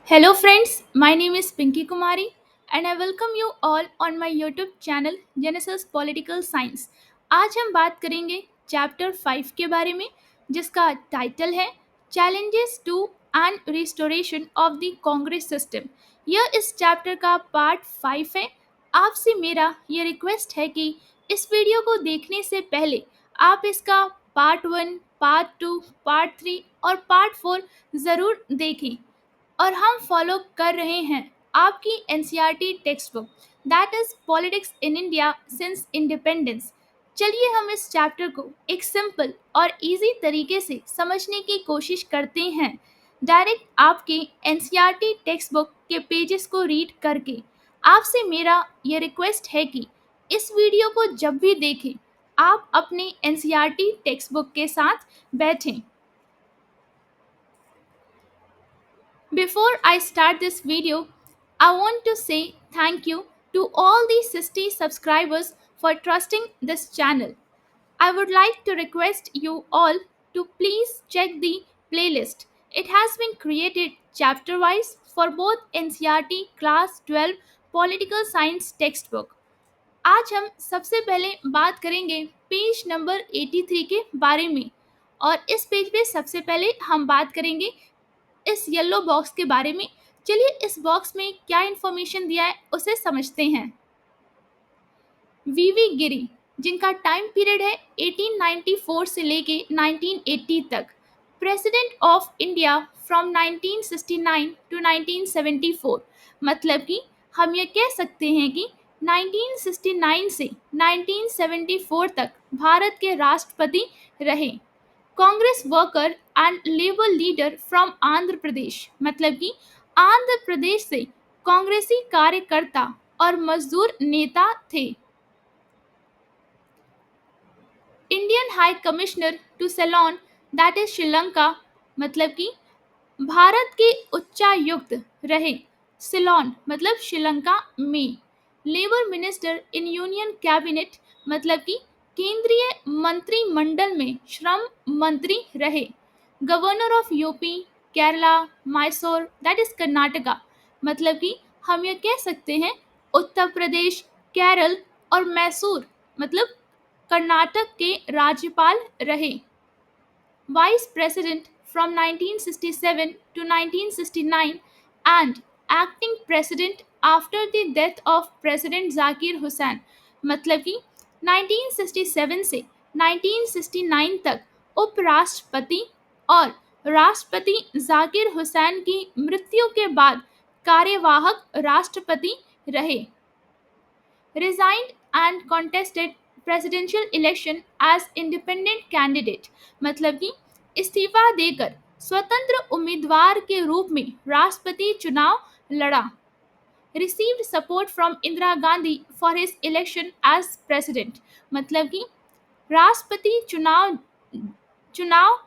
Hello friends, my name is Pinky Kumari and I welcome you all on my YouTube channel Genesis Political Science। आज हम बात करेंगे chapter 5 के बारे में जिसका टाइटल है challenges to and restoration of the Congress system. यह इस चैप्टर का पार्ट 5 है। आपसे मेरा ये रिक्वेस्ट है कि इस वीडियो को देखने से पहले आप इसका पार्ट 1, पार्ट 2, पार्ट 3 और पार्ट 4 ज़रूर देखें और हम फॉलो कर रहे हैं आपकी NCERT text book that is politics in India since independence. चलिए हम इस चैप्टर को एक सिंपल और इजी तरीके से समझने की कोशिश करते हैं डायरेक्ट आपके एनसीईआरटी टेक्स्ट बुक के पेजेस को रीड करके। आपसे मेरा ये रिक्वेस्ट है कि इस वीडियो को जब भी देखें आप अपने एनसीईआरटी टेक्स्ट बुक के साथ बैठें। Before I start this video, I want to say thank you to all the 60 subscribers for trusting this channel. I would like to request you all to please check the playlist. It has been created chapter wise for both NCERT Class 12 Political Science textbook. आज हम सबसे पहले बात करेंगे page number 83 के बारे में और इस पेज पे सबसे पहले हम बात करेंगे इस येलो बॉक्स के बारे में। चलिए इस बॉक्स में क्या इंफॉर्मेशन दिया है उसे समझते हैं। वीवी गिरी जिनका टाइम पीरियड है 1894 से लेके 1980 तक, president of India from 1969 to 1974। मतलब कि हम ये कह सकते हैं कि 1969 से 1974 तक भारत के राष्ट्रपति रहे। Congress worker and labour leader from Andhra Pradesh, मतलब कि आंध्र प्रदेश से कांग्रेसी कार्यकर्ता और मजदूर नेता थे। Indian high commissioner to Ceylon that is Sri Lanka, मतलब कि भारत के उच्चायुक्त रहे सिलोन मतलब श्रीलंका में। Labour minister in union cabinet, मतलब कि केंद्रीय मंत्रिमंडल में श्रम मंत्री रहे। Governor of UP, Kerala, Mysore that is Karnataka, मतलब कि हम ये कह सकते हैं उत्तर प्रदेश, केरल और मैसूर मतलब कर्नाटक के राज्यपाल रहे। Vice president from 1967 to 1969 and acting president after the death of President Zakir Hussain, मतलब कि 1967 से 1969 तक उपराष्ट्रपति और राष्ट्रपति जाकिर हुसैन की मृत्यु के बाद कार्यवाहक राष्ट्रपति रहे। Resigned and contested presidential election as independent candidate, मतलब कि इस्तीफा देकर स्वतंत्र उम्मीदवार के रूप में राष्ट्रपति चुनाव लड़ा। Received support from Indira Gandhi for his election as president, मतलब कि राष्ट्रपति चुनाव चुनाव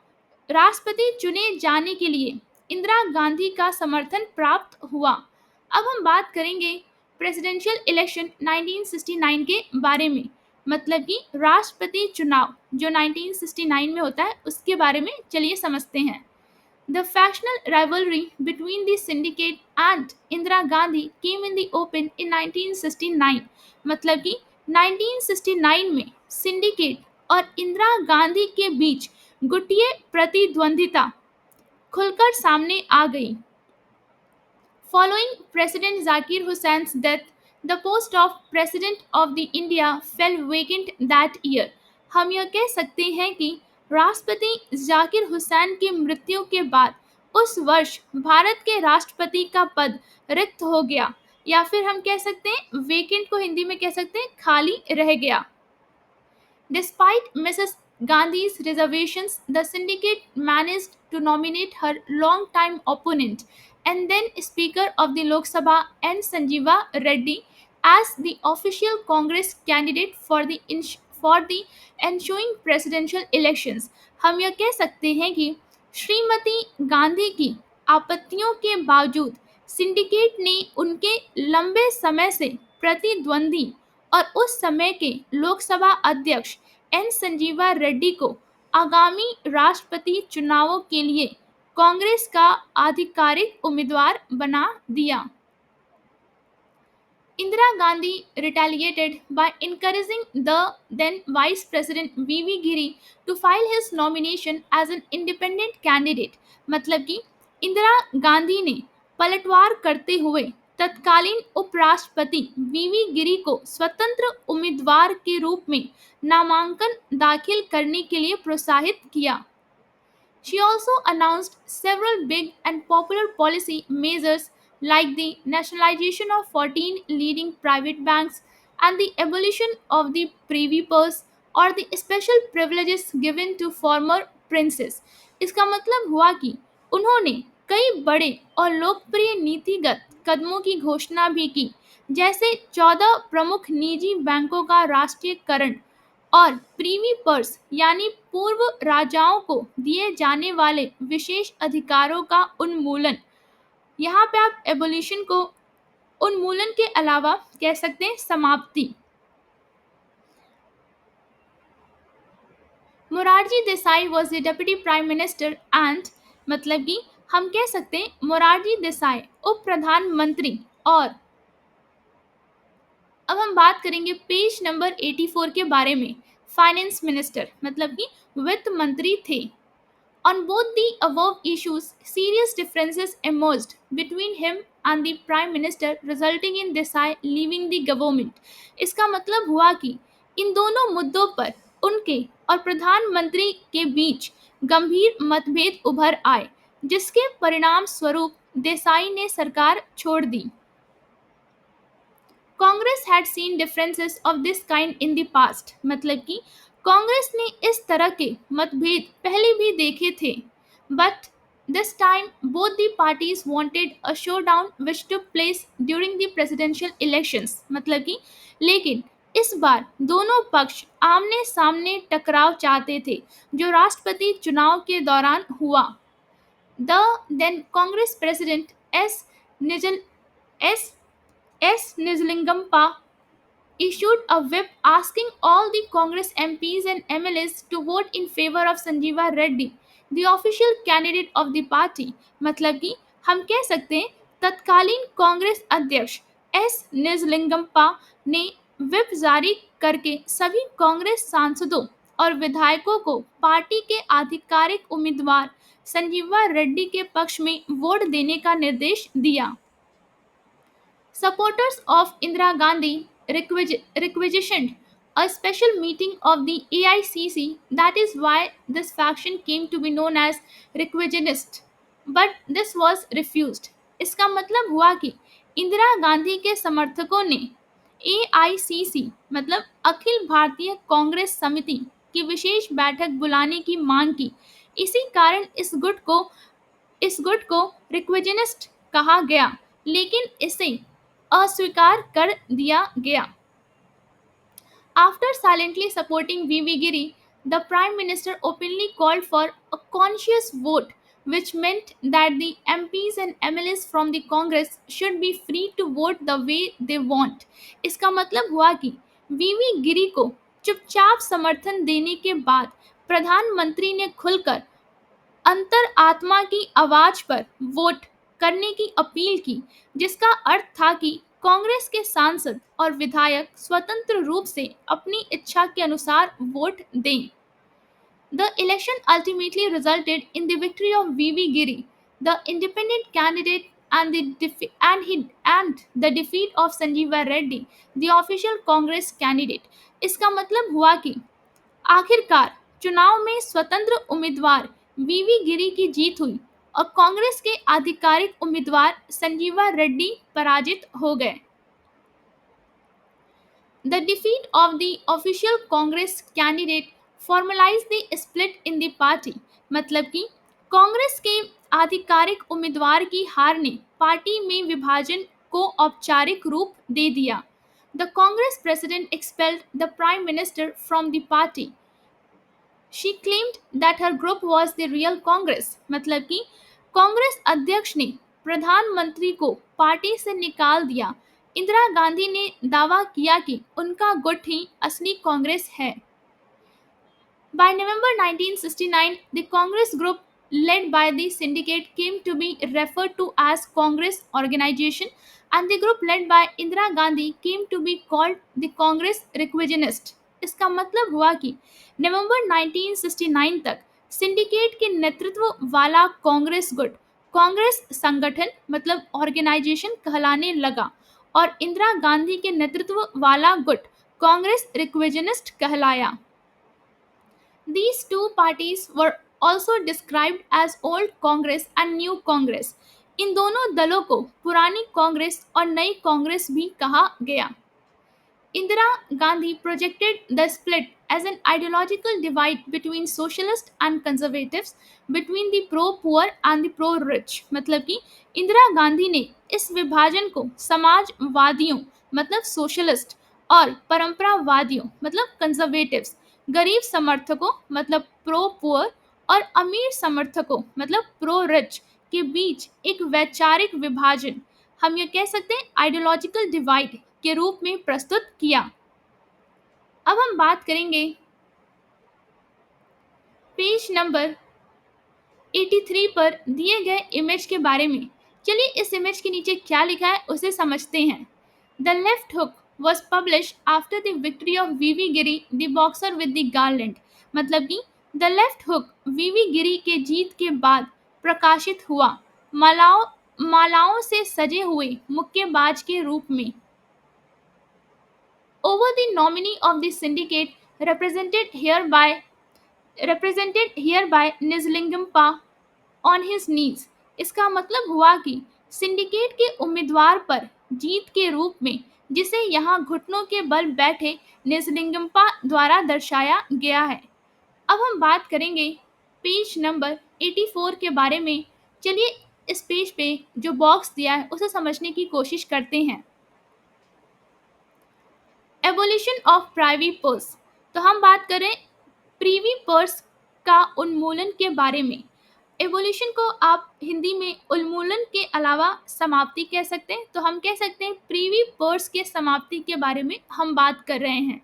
राष्ट्रपति चुने जाने के लिए इंदिरा गांधी का समर्थन प्राप्त हुआ। अब हम बात करेंगे प्रेसिडेंशियल इलेक्शन 1969 के बारे में, मतलब कि राष्ट्रपति चुनाव जो 1969 में होता है उसके बारे में चलिए समझते हैं। The factional rivalry between the syndicate and Indira Gandhi came in the open in 1969, मतलब कि 1969 में सिंडिकेट और इंदिरा गांधी के बीच गुटिये प्रतिद्वंदिता खुलकर सामने आ गई। Following President Zakir Hussein's death, the post of President of the India fell vacant that year। हम यह कह सकते हैं कि राष्ट्रपति जाकिर हुसैन की मृत्यु के बाद उस वर्ष भारत के राष्ट्रपति का पद रिक्त हो गया, या फिर हम कह सकते हैं वेकेंट को हिंदी में कह सकते हैं खाली रह गया। Despite Mrs. Gandhi's reservations, the syndicate managed to nominate her long-time opponent and then Speaker of the Lok Sabha N. Sanjeeva Reddy as the official Congress candidate for the ensuing presidential elections। हम यह कह सकते हैं कि श्रीमती गांधी की आपत्तियों के बावजूद सिंडिकेट ने उनके लंबे समय से प्रतिद्वंदी और उस समय के लोकसभा अध्यक्ष एन संजीवा रेड्डी को आगामी राष्ट्रपति चुनावों के लिए कांग्रेस का आधिकारिक उम्मीदवार बना दिया। Indira Gandhi retaliated by encouraging the then Vice President V.V. Giri to file his nomination as an independent candidate। मतलब कि इंदिरा गांधी ने पलटवार करते हुए तत्कालीन उपराष्ट्रपति वीवी गिरी को स्वतंत्र उम्मीदवार के रूप में नामांकन दाखिल करने के लिए प्रोत्साहित किया। She also announced several big and popular policy measures like the nationalization of 14 leading private banks and the abolition of the privy purse और the special privileges given to former princes। इसका मतलब हुआ कि उन्होंने कई बड़े और लोकप्रिय नीतिगत कदमों की घोषणा भी की, जैसे 14 प्रमुख निजी बैंकों का राष्ट्रीयकरण और प्रीवी पर्स यानी पूर्व राजाओं को दिए जाने वाले विशेष अधिकारों का उन्मूलन। यहाँ पे आप एबोलिशन को उन्मूलन के अलावा कह सकते हैं समाप्ति। Morarji Desai was the deputy prime minister and मतलब कि हम कह सकते हैं मोरारजी देसाई उप प्रधानमंत्री। और अब हम बात करेंगे पेज नंबर 84 के बारे में। फाइनेंस मिनिस्टर मतलब कि वित्त मंत्री थे। On both the above issues, serious differences emerged between him and the Prime Minister, resulting in Desai leaving the government। इसका मतलब हुआ कि इन दोनों मुद्दों पर उनके और प्रधानमंत्री के बीच गंभीर मतभेद उभर आए, जिसके परिणाम स्वरूप देसाई ने सरकार छोड़ दी। Congress had seen differences of this kind in the past मतलब कि कांग्रेस ने इस तरह के मतभेद पहले भी देखे थे। But this time both the parties wanted a showdown which took place during the presidential elections मतलब कि लेकिन इस बार दोनों पक्ष आमने सामने टकराव चाहते थे जो राष्ट्रपति चुनाव के दौरान हुआ। The then Congress president S S. Nijlingampa issued a whip asking all the Congress MPs and MLAs to vote in favor of Sanjeeva Reddy, the official candidate of the party। मतलब कि हम कह सकते हैं तत्कालीन कांग्रेस अध्यक्ष एस निजलिंगम्पा ने व्हिप जारी करके सभी कांग्रेस सांसदों और विधायकों को पार्टी के आधिकारिक उम्मीदवार संजीवा रेड्डी के पक्ष में वोट देने का निर्देश दिया। Supporters of Indira Gandhi requisitioned a special meeting of the AICC. That is why this faction came to be known as requisitionist, but this was refused। इसका मतलब हुआ कि इंदिरा गांधी के समर्थकों ने AICC मतलब अखिल भारतीय कांग्रेस समिति की विशेष बैठक बुलाने की मांग की। इसी कारण इस गुट को रिक्विजिनिस्ट कहा गया, लेकिन इसे अस्वीकार कर दिया गया। After silently supporting V.V. Giri, the Prime Minister openly called for a conscious vote, which meant that the MPs and MLAs from the Congress should be free to vote the way they want। इसका मतलब हुआ कि वीवी गिरी को चुपचाप समर्थन देने के बाद प्रधानमंत्री ने खुलकर अंतर आत्मा की आवाज पर वोट करने की अपील की, जिसका अर्थ था कि कांग्रेस के सांसद और विधायक स्वतंत्र रूप से अपनी इच्छा के अनुसार वोट दें। The election ultimately resulted in the victory of V.V. Giri, the independent candidate, and the defeat of Sanjeeva Reddy, the official Congress candidate। इसका मतलब हुआ कि आखिरकार चुनाव में स्वतंत्र उम्मीदवार वीवी गिरी की जीत हुई और कांग्रेस के आधिकारिक उम्मीदवार संजीवा रेड्डी पराजित हो गए। The defeat of the official Congress candidate formalized the split in the party। मतलब कि कांग्रेस के आधिकारिक उम्मीदवार की हार ने पार्टी में विभाजन को औपचारिक रूप दे दिया। The Congress president expelled the prime minister from the party। She claimed that her group was the real Congress। मतलब कि कांग्रेस अध्यक्ष ने प्रधानमंत्री को पार्टी से निकाल दिया। इंदिरा गांधी ने दावा किया कि उनका गुट ही असली कांग्रेस है। By November 1969, the Congress group led by the syndicate came to be referred to as Congress organization, and the group led by Indira Gandhi came to be called the Congress Requisitionist. इसका मतलब हुआ कि नवंबर 1969 तक syndicate के नेतृत्व वाला कांग्रेस गुट कांग्रेस संगठन मतलब ऑर्गेनाइजेशन कहलाने लगा और इंदिरा गांधी के नेतृत्व वाला गुट कांग्रेस रिक्विजनिस्ट कहलाया. These two parties were also described as Old Congress and New Congress. इन दोनों दलों को पुरानी कांग्रेस और नई कांग्रेस भी कहा गया. Indira Gandhi projected the split as an ideological divide between socialists and conservatives, between the pro-poor and the pro-rich. मतलब कि इंदिरा गांधी ने इस विभाजन को समाजवादियों मतलब सोशलिस्ट और परंपरावादियों मतलब कंजर्वेटिव्स, गरीब समर्थकों मतलब प्रो-पुअर और अमीर समर्थकों मतलब प्रो-रिच के बीच एक वैचारिक विभाजन, हम ये कह सकते हैं आइडियोलॉजिकल डिवाइड के रूप में प्रस्तुत किया. अब हम बात करेंगे पेज नंबर 83 पर दिए गए इमेज के बारे में. चलिए इस इमेज के नीचे क्या लिखा है उसे समझते हैं. The left hook was published after the victory of V V Giri the boxer with the garland. मतलब कि the left hook V V Giri के जीत के बाद प्रकाशित हुआ मालाओं से सजे हुए मुक्केबाज के रूप में. Over the nominee of the syndicate represented hereby Nizlingampa on his knees. इसका मतलब हुआ कि सिंडिकेट के उम्मीदवार पर जीत के रूप में जिसे यहाँ घुटनों के बल बैठे निजलिंगम्पा द्वारा दर्शाया गया है. अब हम बात करेंगे पेज नंबर 84 के बारे में. चलिए इस पेज पे जो बॉक्स दिया है उसे समझने की कोशिश करते हैं. Abolition of privy purse. तो हम बात करें प्रीवी पर्स का उन्मूलन के बारे में. एबोलिशन को आप हिंदी में उन्मूलन के अलावा समाप्ति कह सकते हैं, तो हम कह सकते हैं प्रीवी पर्स के समाप्ति के बारे में हम बात कर रहे हैं.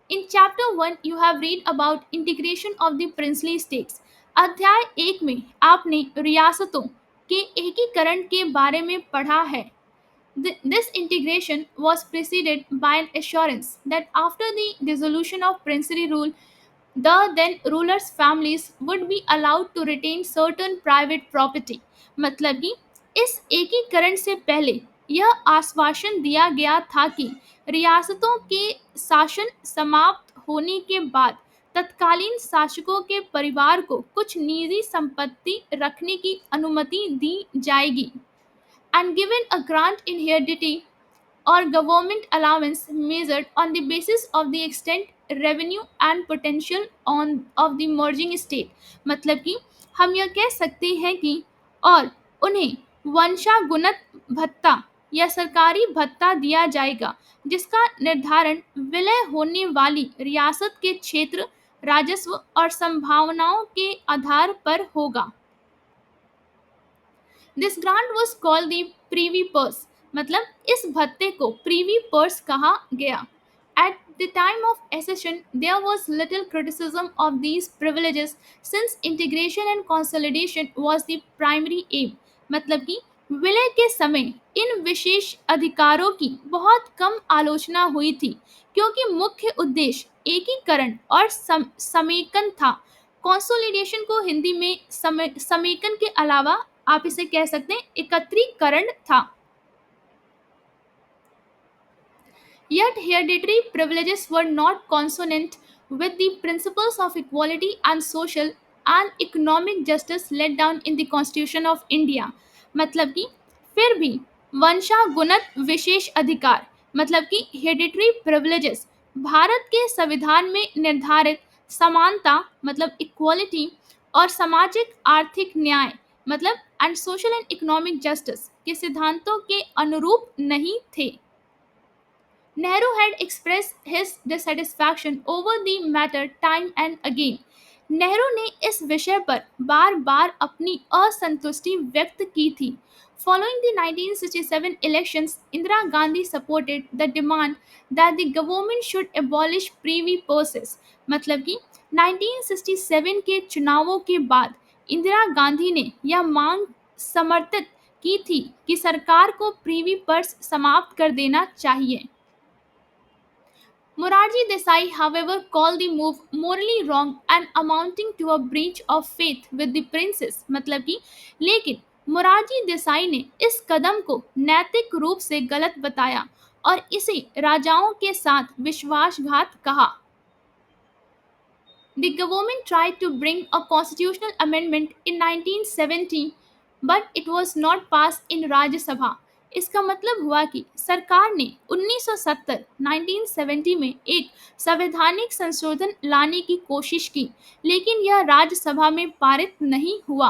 In chapter 1 you have read about integration of the princely states. अध्याय 1 में आपने रियासतों के एकीकरण के बारे में पढ़ा है. This integration was preceded by an assurance that after the dissolution of princely rule, the then rulers' families would be allowed to retain certain private property. मतलब कि इस एकीकरण से पहले यह आश्वासन दिया गया था कि रियासतों के शासन समाप्त होने के बाद तत्कालीन शासकों के परिवार को कुछ निजी संपत्ति रखने की अनुमति दी जाएगी. And given a grant in heredity or government allowance measured on the basis of the extent, revenue and potential of the merging state. मतलब कि हम यह कह सकते हैं कि और उन्हें वंशागुणत भत्ता या सरकारी भत्ता दिया जाएगा जिसका निर्धारण विलय होने वाली रियासत के क्षेत्र, राजस्व और संभावनाओं के आधार पर होगा. This grant was called the Privi purse. मतलब इस भत्ते को प्रीवी पर्स कहा गया. At the time of accession, there was little criticism of these privileges since integration and consolidation was the primary aim. मतलब कि विलय के समय इन विशेष अधिकारों की बहुत कम आलोचना हुई थी क्योंकि मुख्य उद्देश्य एकीकरण और समेकन था. कंसोलिडेशन को हिंदी में समेकन के अलावा आप इसे कह सकते हैं एकत्रीकरण था. Yet hereditary privileges were not consonant with the principles of equality and social and economic justice laid down in the Constitution of India. मतलब कि फिर भी वंशागुणत विशेष अधिकार मतलब कि hereditary privileges भारत के संविधान में निर्धारित समानता मतलब इक्वालिटी और सामाजिक आर्थिक न्याय मतलब and social and economic justice के सिद्धांतों के अनुरूप नहीं थे. Nehru had expressed his dissatisfaction over the matter time and again. Nehru ने इस विषय पर बार बार अपनी असंतुष्टि व्यक्त की थी. Following the 1967 elections, Indira Gandhi supported the demand that the government should abolish privy purses. मतलब कि 1967 के चुनावों के बाद इंदिरा गांधी ने यह मांग समर्थित की थी कि सरकार को प्रीवी पर्स समाप्त कर देना चाहिए। Morarji Desai, however, called the move morally wrong and amounting to a breach of faith with the princess. मतलब कि लेकिन मोरारजी देसाई ने इस कदम को नैतिक रूप से गलत बताया और इसे राजाओं के साथ विश्वासघात कहा। The government tried to bring a constitutional amendment in 1970, but it was not passed in Rajya Sabha. इसका मतलब हुआ कि सरकार ने 1970 1970 में एक संवैधानिक संशोधन लाने की कोशिश की, लेकिन यह राज्यसभा में पारित नहीं हुआ।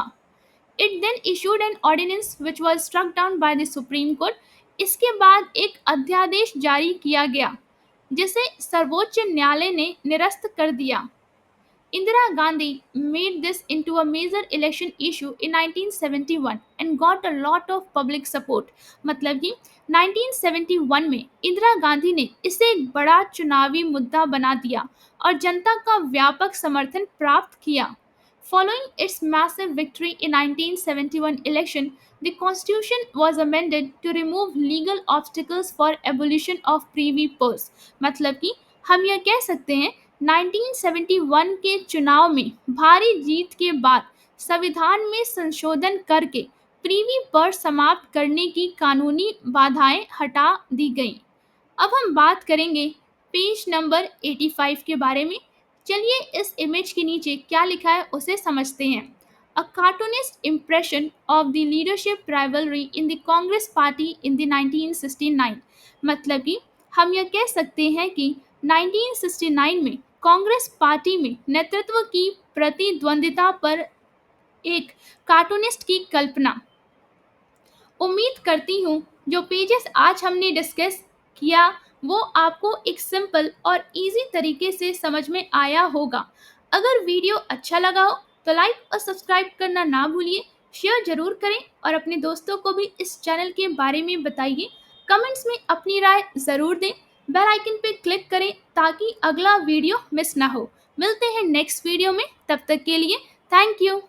It then issued an ordinance which was struck down by the Supreme Court. इसके बाद एक अध्यादेश जारी किया गया, जिसे सर्वोच्च न्यायालय ने निरस्त कर दिया। Indira Gandhi made this into a major election issue in 1971 and got a lot of public support. मतलब कि 1971 में इंदिरा गांधी ने इसे एक बड़ा चुनावी मुद्दा बना दिया और जनता का व्यापक समर्थन प्राप्त किया। Following its massive victory in 1971 election, the constitution was amended to remove legal obstacles for abolition of privy purse. मतलब कि हम यह कह सकते हैं 1971 के चुनाव में भारी जीत के बाद संविधान में संशोधन करके प्रीवी पर्स समाप्त करने की कानूनी बाधाएं हटा दी गईं। अब हम बात करेंगे पेज नंबर 85 के बारे में। चलिए इस इमेज के नीचे क्या लिखा है उसे समझते हैं। A cartoonist impression of the leadership rivalry in the Congress party in the 1969। मतलब कि हम यह कह सकते हैं कि 1969 में कांग्रेस पार्टी में नेतृत्व की प्रतिद्वंदिता पर एक कार्टूनिस्ट की कल्पना। उम्मीद करती हूँ जो पेजेस आज हमने डिस्कस किया वो आपको एक सिंपल और इजी तरीके से समझ में आया होगा। अगर वीडियो अच्छा लगा हो तो लाइक और सब्सक्राइब करना ना भूलिए, शेयर जरूर करें और अपने दोस्तों को भी इस चैनल के बारे में बताइए। कमेंट्स में अपनी राय ज़रूर दें, बेल आइकन पे क्लिक करें ताकि अगला वीडियो मिस ना हो। मिलते हैं नेक्स्ट वीडियो में, तब तक के लिए थैंक यू।